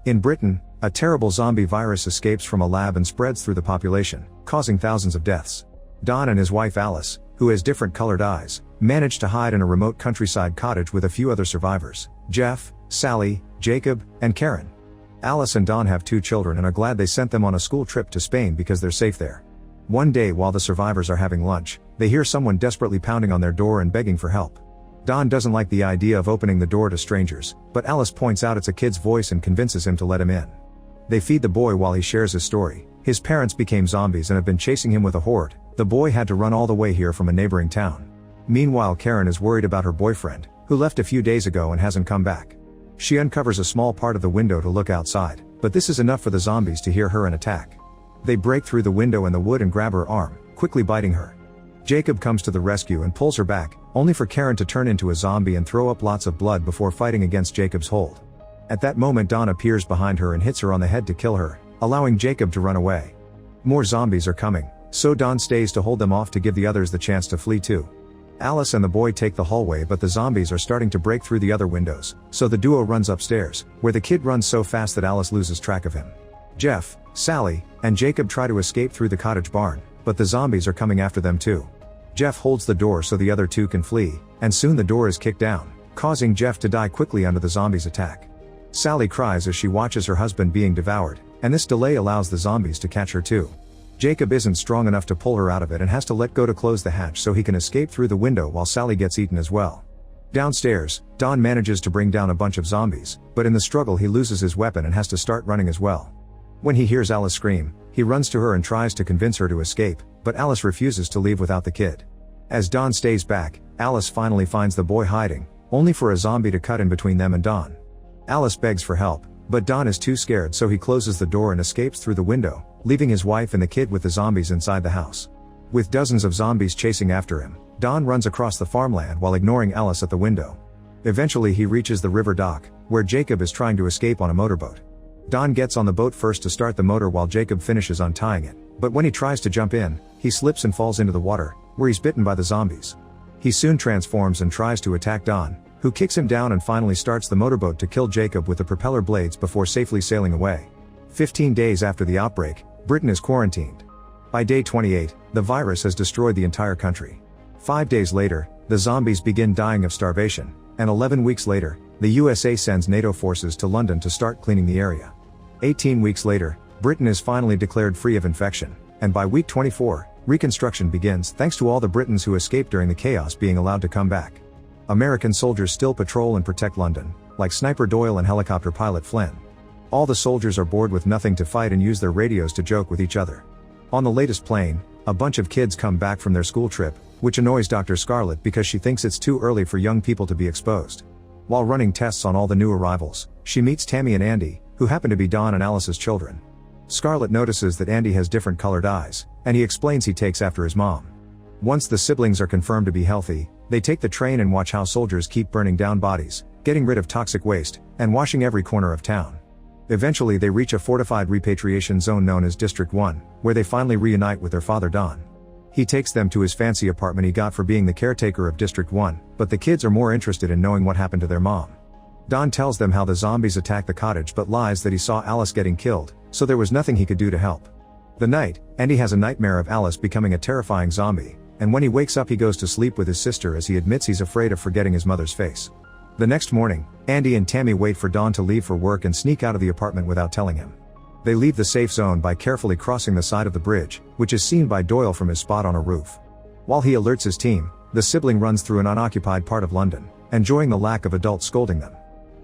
In Britain, a terrible zombie virus escapes from a lab and spreads through the population, causing thousands of deaths. Don and his wife Alice, who has different colored eyes, manage to hide in a remote countryside cottage with a few other survivors: Jeff, Sally, Jacob, and Karen. Alice and Don have 2 children and are glad they sent them on a school trip to Spain because they're safe there. One day while the survivors are having lunch, they hear someone desperately pounding on their door and begging for help. Don doesn't like the idea of opening the door to strangers, but Alice points out it's a kid's voice and convinces him to let him in. They feed the boy while he shares his story. His parents became zombies and have been chasing him with a horde. The boy had to run all the way here from a neighboring town. Meanwhile, Karen is worried about her boyfriend, who left a few days ago and hasn't come back. She uncovers a small part of the window to look outside, but this is enough for the zombies to hear her and attack. They break through the window in the wood and grab her arm, quickly biting her. Jacob comes to the rescue and pulls her back, only for Karen to turn into a zombie and throw up lots of blood before fighting against Jacob's hold. At that moment, Don appears behind her and hits her on the head to kill her, allowing Jacob to run away. More zombies are coming, so Don stays to hold them off to give the others the chance to flee too. Alice and the boy take the hallway, but the zombies are starting to break through the other windows, so the duo runs upstairs, where the kid runs so fast that Alice loses track of him. Jeff, Sally, and Jacob try to escape through the cottage barn, but the zombies are coming after them too. Jeff holds the door so the other 2 can flee, and soon the door is kicked down, causing Jeff to die quickly under the zombies' attack. Sally cries as she watches her husband being devoured, and this delay allows the zombies to catch her too. Jacob isn't strong enough to pull her out of it and has to let go to close the hatch so he can escape through the window while Sally gets eaten as well. Downstairs, Don manages to bring down a bunch of zombies, but in the struggle he loses his weapon and has to start running as well. When he hears Alice scream, he runs to her and tries to convince her to escape, but Alice refuses to leave without the kid. As Don stays back, Alice finally finds the boy hiding, only for a zombie to cut in between them and Don. Alice begs for help, but Don is too scared, so he closes the door and escapes through the window, leaving his wife and the kid with the zombies inside the house. With dozens of zombies chasing after him, Don runs across the farmland while ignoring Alice at the window. Eventually he reaches the river dock, where Jacob is trying to escape on a motorboat. Don gets on the boat first to start the motor while Jacob finishes untying it, but when he tries to jump in, he slips and falls into the water, where he's bitten by the zombies. He soon transforms and tries to attack Don, who kicks him down and finally starts the motorboat to kill Jacob with the propeller blades before safely sailing away. 15 days after the outbreak, Britain is quarantined. By day 28, the virus has destroyed the entire country. 5 days later, the zombies begin dying of starvation, and 11 weeks later, the USA sends NATO forces to London to start cleaning the area. 18 weeks later, Britain is finally declared free of infection, and by week 24, reconstruction begins thanks to all the Britons who escaped during the chaos being allowed to come back. American soldiers still patrol and protect London, like Sniper Doyle and helicopter pilot Flynn. All the soldiers are bored with nothing to fight and use their radios to joke with each other. On the latest plane, a bunch of kids come back from their school trip, which annoys Dr. Scarlet because she thinks it's too early for young people to be exposed. While running tests on all the new arrivals, she meets Tammy and Andy, who happen to be Don and Alice's children. Scarlet notices that Andy has different colored eyes, and he explains he takes after his mom. Once the siblings are confirmed to be healthy, they take the train and watch how soldiers keep burning down bodies, getting rid of toxic waste, and washing every corner of town. Eventually they reach a fortified repatriation zone known as District 1, where they finally reunite with their father Don. He takes them to his fancy apartment he got for being the caretaker of District 1, but the kids are more interested in knowing what happened to their mom. Don tells them how the zombies attacked the cottage but lies that he saw Alice getting killed, so there was nothing he could do to help. The night, Andy has a nightmare of Alice becoming a terrifying zombie, and when he wakes up he goes to sleep with his sister as he admits he's afraid of forgetting his mother's face. The next morning, Andy and Tammy wait for Don to leave for work and sneak out of the apartment without telling him. They leave the safe zone by carefully crossing the side of the bridge, which is seen by Doyle from his spot on a roof. While he alerts his team, the sibling runs through an unoccupied part of London, enjoying the lack of adults scolding them.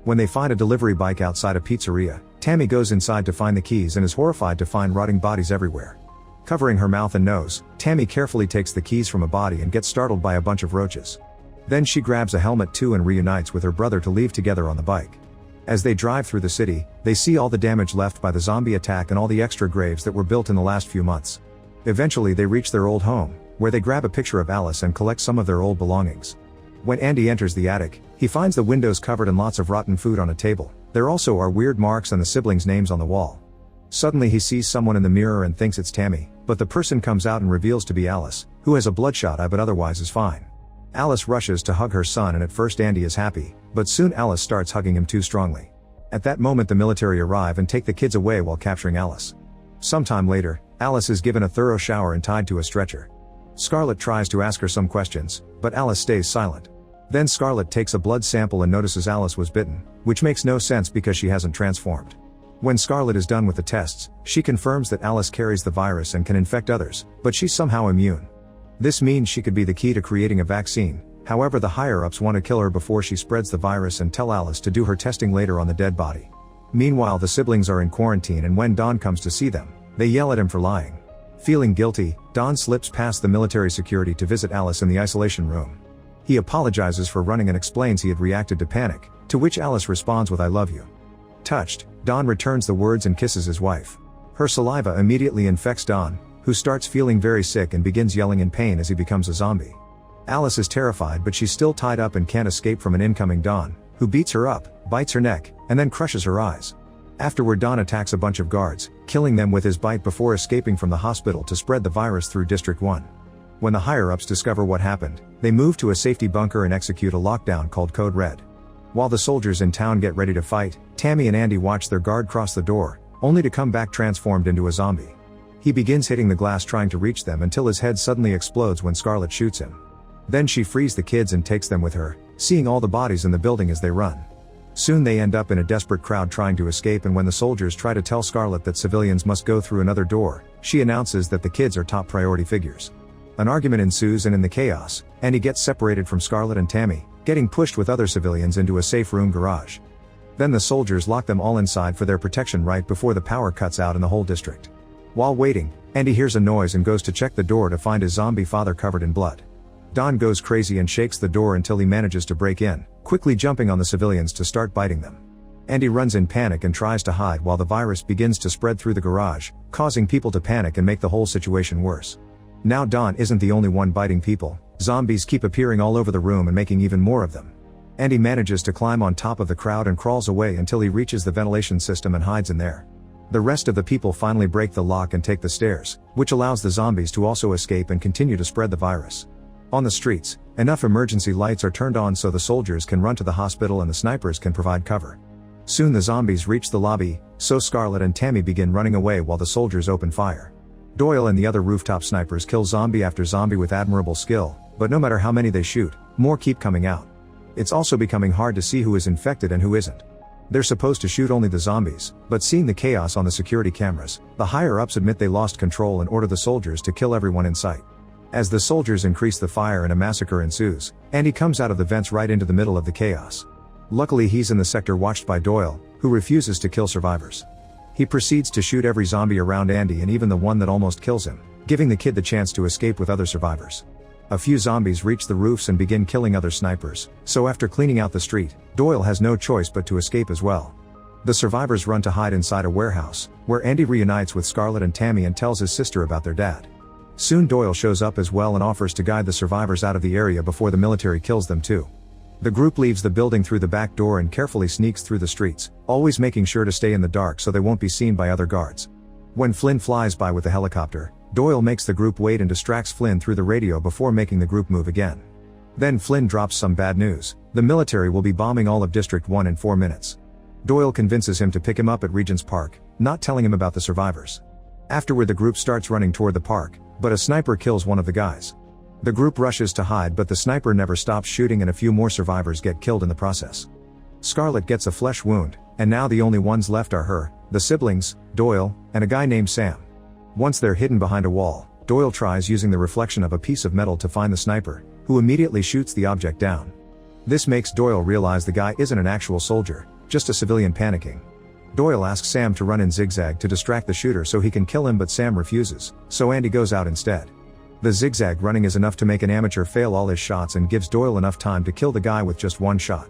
When they find a delivery bike outside a pizzeria, Tammy goes inside to find the keys and is horrified to find rotting bodies everywhere. Covering her mouth and nose, Tammy carefully takes the keys from a body and gets startled by a bunch of roaches. Then she grabs a helmet too and reunites with her brother to leave together on the bike. As they drive through the city, they see all the damage left by the zombie attack and all the extra graves that were built in the last few months. Eventually they reach their old home, where they grab a picture of Alice and collect some of their old belongings. When Andy enters the attic, he finds the windows covered in lots of rotten food on a table. There also are weird marks and the siblings' names on the wall. Suddenly he sees someone in the mirror and thinks it's Tammy, but the person comes out and reveals to be Alice, who has a bloodshot eye but otherwise is fine. Alice rushes to hug her son and at first Andy is happy, but soon Alice starts hugging him too strongly. At that moment the military arrive and take the kids away while capturing Alice. Sometime later, Alice is given a thorough shower and tied to a stretcher. Scarlet tries to ask her some questions, but Alice stays silent. Then Scarlet takes a blood sample and notices Alice was bitten, which makes no sense because she hasn't transformed. When Scarlet is done with the tests, she confirms that Alice carries the virus and can infect others, but she's somehow immune. This means she could be the key to creating a vaccine. However, the higher-ups want to kill her before she spreads the virus and tell Alice to do her testing later on the dead body. Meanwhile, the siblings are in quarantine, and when Don comes to see them, they yell at him for lying. Feeling guilty, Don slips past the military security to visit Alice in the isolation room. He apologizes for running and explains he had reacted to panic, to which Alice responds with "I love you." Touched, Don returns the words and kisses his wife. Her saliva immediately infects Don, who starts feeling very sick and begins yelling in pain as he becomes a zombie. Alice is terrified, but she's still tied up and can't escape from an incoming Don, who beats her up, bites her neck, and then crushes her eyes. Afterward, Don attacks a bunch of guards, killing them with his bite before escaping from the hospital to spread the virus through District 1. When the higher-ups discover what happened, they move to a safety bunker and execute a lockdown called Code Red. While the soldiers in town get ready to fight, Tammy and Andy watch their guard cross the door, only to come back transformed into a zombie. He begins hitting the glass trying to reach them until his head suddenly explodes when Scarlet shoots him. Then she frees the kids and takes them with her, seeing all the bodies in the building as they run. Soon they end up in a desperate crowd trying to escape, and when the soldiers try to tell Scarlet that civilians must go through another door, she announces that the kids are top priority figures. An argument ensues, and in the chaos, Andy gets separated from Scarlet and Tammy, getting pushed with other civilians into a safe room garage. Then the soldiers lock them all inside for their protection right before the power cuts out in the whole district. While waiting, Andy hears a noise and goes to check the door to find his zombie father covered in blood. Don goes crazy and shakes the door until he manages to break in, quickly jumping on the civilians to start biting them. Andy runs in panic and tries to hide while the virus begins to spread through the garage, causing people to panic and make the whole situation worse. Now Don isn't the only one biting people. Zombies keep appearing all over the room and making even more of them. Andy manages to climb on top of the crowd and crawls away until he reaches the ventilation system and hides in there. The rest of the people finally break the lock and take the stairs, which allows the zombies to also escape and continue to spread the virus. On the streets, enough emergency lights are turned on so the soldiers can run to the hospital and the snipers can provide cover. Soon the zombies reach the lobby, so Scarlet and Tammy begin running away while the soldiers open fire. Doyle and the other rooftop snipers kill zombie after zombie with admirable skill, but no matter how many they shoot, more keep coming out. It's also becoming hard to see who is infected and who isn't. They're supposed to shoot only the zombies, but seeing the chaos on the security cameras, the higher-ups admit they lost control and order the soldiers to kill everyone in sight. As the soldiers increase the fire and a massacre ensues, Andy comes out of the vents right into the middle of the chaos. Luckily he's in the sector watched by Doyle, who refuses to kill survivors. He proceeds to shoot every zombie around Andy and even the one that almost kills him, giving the kid the chance to escape with other survivors. A few zombies reach the roofs and begin killing other snipers, so after cleaning out the street, Doyle has no choice but to escape as well. The survivors run to hide inside a warehouse, where Andy reunites with Scarlet and Tammy and tells his sister about their dad. Soon Doyle shows up as well and offers to guide the survivors out of the area before the military kills them too. The group leaves the building through the back door and carefully sneaks through the streets, always making sure to stay in the dark so they won't be seen by other guards. When Flynn flies by with the helicopter, Doyle makes the group wait and distracts Flynn through the radio before making the group move again. Then Flynn drops some bad news: the military will be bombing all of District 1 in 4 minutes. Doyle convinces him to pick him up at Regent's Park, not telling him about the survivors. Afterward the group starts running toward the park, but a sniper kills one of the guys. The group rushes to hide, but the sniper never stops shooting and a few more survivors get killed in the process. Scarlet gets a flesh wound, and now the only ones left are her, the siblings, Doyle, and a guy named Sam. Once they're hidden behind a wall, Doyle tries using the reflection of a piece of metal to find the sniper, who immediately shoots the object down. This makes Doyle realize the guy isn't an actual soldier, just a civilian panicking. Doyle asks Sam to run in zigzag to distract the shooter so he can kill him, but Sam refuses, so Andy goes out instead. The zigzag running is enough to make an amateur fail all his shots and gives Doyle enough time to kill the guy with just one shot.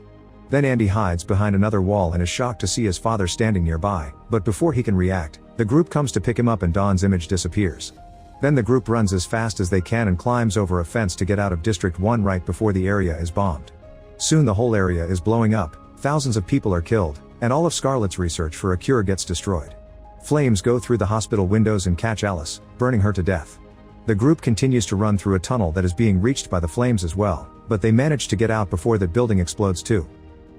Then Andy hides behind another wall and is shocked to see his father standing nearby, but before he can react, the group comes to pick him up and Don's image disappears. Then the group runs as fast as they can and climbs over a fence to get out of District 1 right before the area is bombed. Soon the whole area is blowing up, thousands of people are killed, and all of Scarlet's research for a cure gets destroyed. Flames go through the hospital windows and catch Alice, burning her to death. The group continues to run through a tunnel that is being reached by the flames as well, but they manage to get out before the building explodes too.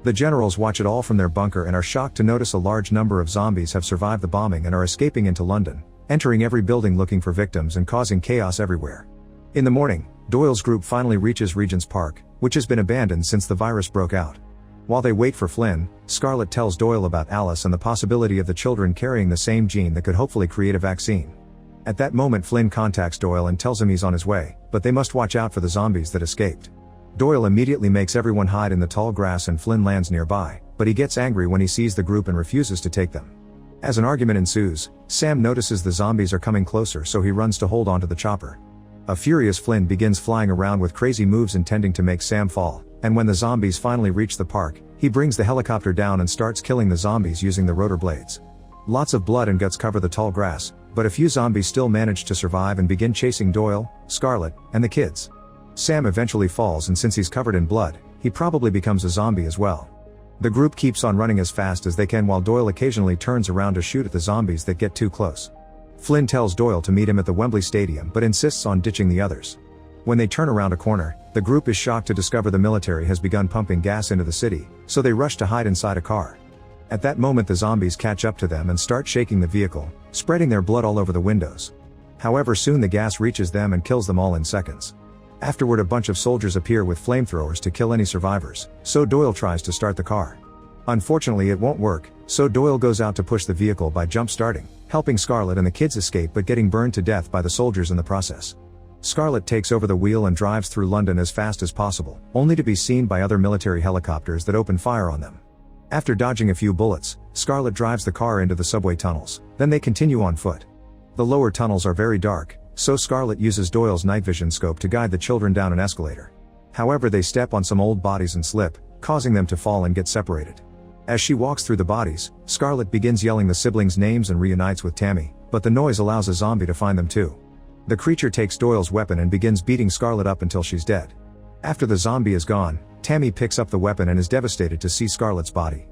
The generals watch it all from their bunker and are shocked to notice a large number of zombies have survived the bombing and are escaping into London, entering every building looking for victims and causing chaos everywhere. In the morning, Doyle's group finally reaches Regent's Park, which has been abandoned since the virus broke out. While they wait for Flynn, Scarlett tells Doyle about Alice and the possibility of the children carrying the same gene that could hopefully create a vaccine. At that moment, Flynn contacts Doyle and tells him he's on his way, but they must watch out for the zombies that escaped. Doyle immediately makes everyone hide in the tall grass and Flynn lands nearby, but he gets angry when he sees the group and refuses to take them. As an argument ensues, Sam notices the zombies are coming closer, so he runs to hold onto the chopper. A furious Flynn begins flying around with crazy moves intending to make Sam fall, and when the zombies finally reach the park, he brings the helicopter down and starts killing the zombies using the rotor blades. Lots of blood and guts cover the tall grass, but a few zombies still manage to survive and begin chasing Doyle, Scarlett, and the kids. Sam eventually falls, and since he's covered in blood, he probably becomes a zombie as well. The group keeps on running as fast as they can while Doyle occasionally turns around to shoot at the zombies that get too close. Flynn tells Doyle to meet him at the Wembley Stadium but insists on ditching the others. When they turn around a corner, the group is shocked to discover the military has begun pumping gas into the city, so they rush to hide inside a car. At that moment, the zombies catch up to them and start shaking the vehicle, spreading their blood all over the windows. However, soon the gas reaches them and kills them all in seconds. Afterward, a bunch of soldiers appear with flamethrowers to kill any survivors, so Doyle tries to start the car. Unfortunately, it won't work, so Doyle goes out to push the vehicle by jump-starting, helping Scarlett and the kids escape but getting burned to death by the soldiers in the process. Scarlett takes over the wheel and drives through London as fast as possible, only to be seen by other military helicopters that open fire on them. After dodging a few bullets, Scarlett drives the car into the subway tunnels, then they continue on foot. The lower tunnels are very dark, so Scarlett uses Doyle's night vision scope to guide the children down an escalator. However, they step on some old bodies and slip, causing them to fall and get separated. As she walks through the bodies, Scarlett begins yelling the siblings' names and reunites with Tammy, but the noise allows a zombie to find them too. The creature takes Doyle's weapon and begins beating Scarlett up until she's dead. After the zombie is gone, Tammy picks up the weapon and is devastated to see Scarlett's body.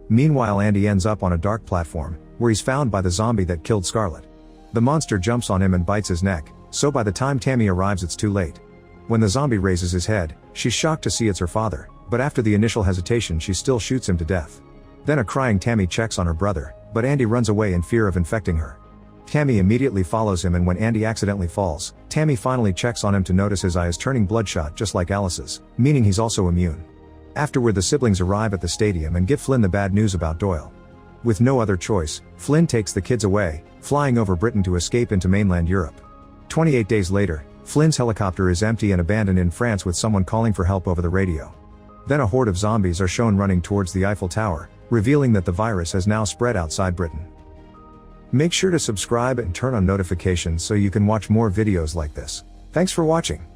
Meanwhile, Andy ends up on a dark platform, where he's found by the zombie that killed Scarlett. The monster jumps on him and bites his neck, so by the time Tammy arrives it's too late. When the zombie raises his head, she's shocked to see it's her father, but after the initial hesitation she still shoots him to death. Then a crying Tammy checks on her brother, but Andy runs away in fear of infecting her. Tammy immediately follows him, and when Andy accidentally falls, Tammy finally checks on him to notice his eye is turning bloodshot just like Alice's, meaning he's also immune. Afterward, the siblings arrive at the stadium and give Flynn the bad news about Doyle. With no other choice, Flynn takes the kids away, flying over Britain to escape into mainland Europe. 28 days later, Flynn's helicopter is empty and abandoned in France with someone calling for help over the radio. Then a horde of zombies are shown running towards the Eiffel Tower, revealing that the virus has now spread outside Britain. Make sure to subscribe and turn on notifications so you can watch more videos like this. Thanks for watching.